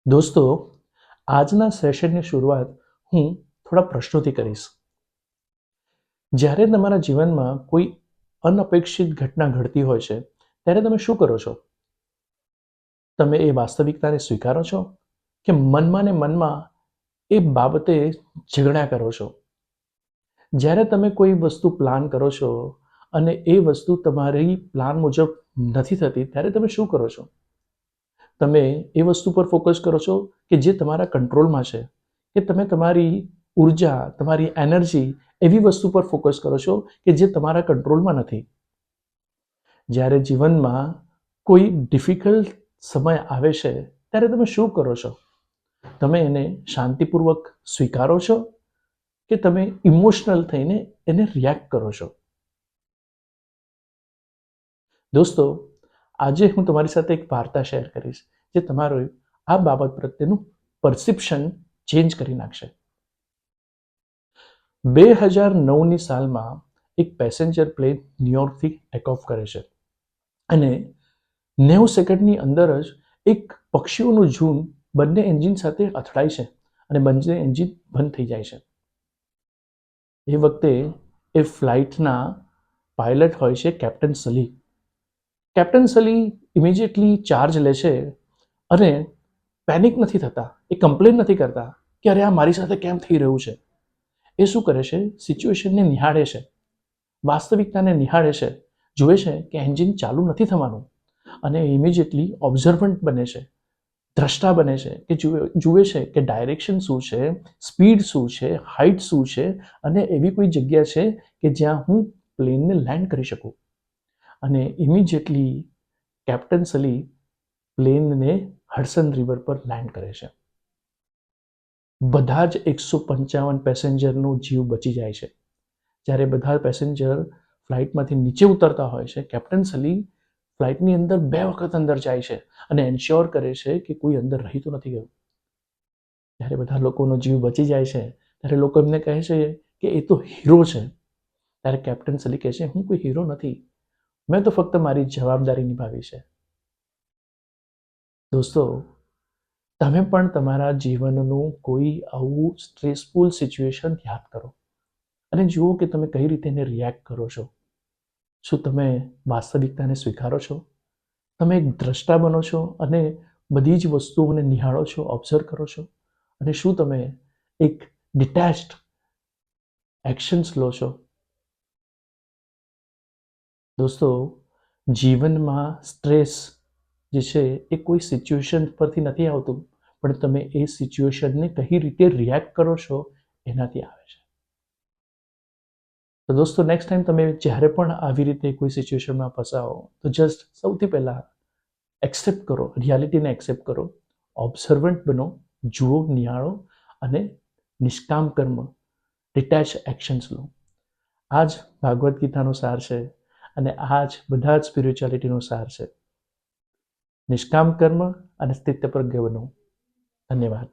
દોસ્તો, આજના સેશનની શરૂઆત હું થોડા પ્રશ્નોથી કરીશ. જ્યારે તમારા જીવનમાં કોઈ અનપેક્ષિત ઘટના ઘડતી હોય છે, ત્યારે તમે શું કરો છો? તમે એ વાસ્તવિકતાને સ્વીકારો છો કે મનમાં ને મનમાં એ બાબતે ઝઘડા કરો છો? જ્યારે તમે કોઈ વસ્તુ પ્લાન કરો છો અને એ વસ્તુ તમારી પ્લાન મુજબ નથી થતી, ત્યારે તમે શું કરો છો? તમે એ વસ્તુ પર ફોકસ કરો છો કે જે તમારા કંટ્રોલમાં છે, કે તમે તમારી ઉર્જા, તમારી એનર્જી એવી વસ્તુ પર ફોકસ કરો છો કે જે તમારા કંટ્રોલમાં નથી? જ્યારે જીવનમાં કોઈ ડિફિકલ્ટ સમય આવે છે, ત્યારે તમે શું કરો છો? તમે એને શાંતિપૂર્વક સ્વીકારો છો કે તમે ઇમોશનલ થઈને એને રિએક્ટ કરો છો? દોસ્તો, આજે હું તમારી સાથે એક વાર્તા શેર કરીશ જે તમારું આ બાબત પ્રત્યેનું પરસેપ્શન ચેન્જ કરી નાખશે. 2009ની સાલમાં એક પેસેન્જર પ્લેન ન્યુયોર્કથી ટેક ઓફ કરે છે અને 90 સેકન્ડની અંદર જ એક પક્ષીઓનું ઝુંડ બંને એન્જિન સાથે અથડાય છે અને બંને એન્જિન બંધ થઈ જાય છે. એ વખતે એ ફ્લાઇટના પાયલટ હોય છે કેપ્ટન સલી. કેપ્ટન સલી ઇમિડિયેટલી ચાર્જ લે છે અને પેનિક નથી થતા, એ કમ્પ્લેન નથી કરતા કે અરે આ મારી સાથે કેમ થઈ રહ્યું છે. એ શું કરે છે? સિચ્યુએશનને નિહાળે છે, વાસ્તવિકતાને નિહાળે છે, જુએ છે કે એન્જિન ચાલુ નથી થવાનું અને ઇમિડિયેટલી ઓબ્ઝર્વન્ટ બને છે, દ્રષ્ટા બને છે કે જુએ છે કે ડાયરેક્શન શું છે, સ્પીડ શું છે, હાઇટ શું છે અને એવી કોઈ જગ્યા છે કે જ્યાં હું પ્લેનને લેન્ડ કરી શકું. અને ઇમિડિયેટલી કેપ્ટન સલી પ્લેનને હડસન રિવર પર લેન્ડ કરે છે. બધા જ 155 પેસેન્જરનો જીવ બચી જાય છે. જ્યારે બધા પેસેન્જર ફ્લાઇટમાંથી નીચે ઉતરતા હોય છે, કેપ્ટન સલી ફ્લાઇટની અંદર 2 વખત અંદર જાય છે અને એન્શ્યોર કરે છે કે કોઈ અંદર રહી તો નથી ગયું. જ્યારે બધા લોકોનો જીવ બચી જાય છે, ત્યારે લોકો એમને કહે છે કે એ તો હીરો છે. ત્યારે કેપ્ટન સલી કહે છે, હું કોઈ હીરો નથી, મેં તો ફક્ત મારી જવાબદારી નિભાવી છે. દોસ્તો, તમે પણ તમારા જીવનનું કોઈ આવું સ્ટ્રેસફુલ સિચ્યુએશન યાદ કરો અને જુઓ કે તમે કઈ રીતે એને રિએક્ટ કરો છો. શું તમે વાસ્તવિકતાને સ્વીકારો છો? તમે એક દ્રષ્ટા બનો છો અને બધી જ વસ્તુઓને નિહાળો છો, ઓબ્ઝર્વ કરો છો? અને શું તમે એક ડિટેચ્ડ એક્શન્સ લો છો? દોસ્તો, જીવનમાં સ્ટ્રેસ જે છે એ કોઈ સિચ્યુએશન પરથી નથી આવતું, પણ તમે એ સિચ્યુએશનને કઈ રીતે રિએક્ટ કરો છો એનાથી આવે છે. તો દોસ્તો, નેક્સ્ટ ટાઈમ તમે જ્યારે પણ આવી રીતે કોઈ સિચ્યુએશનમાં ફસાઓ તો જસ્ટ સૌથી પહેલાં એક્સેપ્ટ કરો, રિયાલિટીને એક્સેપ્ટ કરો, ઓબ્ઝર્વન્ટ બનો, જુઓ, નિહાળો અને નિષ્કામ કર્મ, ડિટેચ એક્શન્સ લો. આ જ ભાગવદ્ ગીતાનો સાર છે અને આ જ બધા જ સ્પિરિચ્યુઆલિટીનો સાર છે. નિષ્કામ કર્મ અને સ્થિતપ્રજ્ઞ બનો. ધન્યવાદ.